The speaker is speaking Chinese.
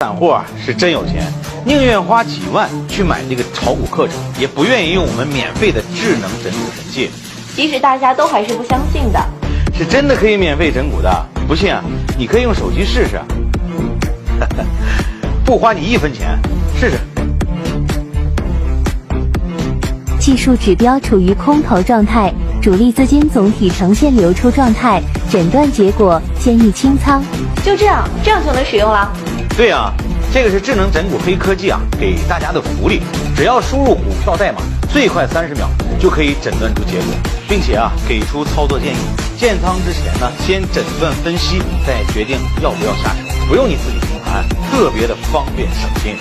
散户啊是真有钱，宁愿花几万去买这个炒股课程，也不愿意用我们免费的智能整股神器。即使大家都还是不相信的，是真的可以免费整股的。不信啊，你可以用手机试试，不花你1分钱，试试。技术指标处于空头状态，主力资金总体呈现流出状态，诊断结果建议清仓。就这样就能使用了。对啊，这个是智能整股黑科技啊给大家的福利，只要输入股票代码，最快30秒就可以诊断出结果，并且啊给出操作建议。建仓之前呢，先诊断分析，再决定要不要下手，不用你自己评盘，特别的方便省心。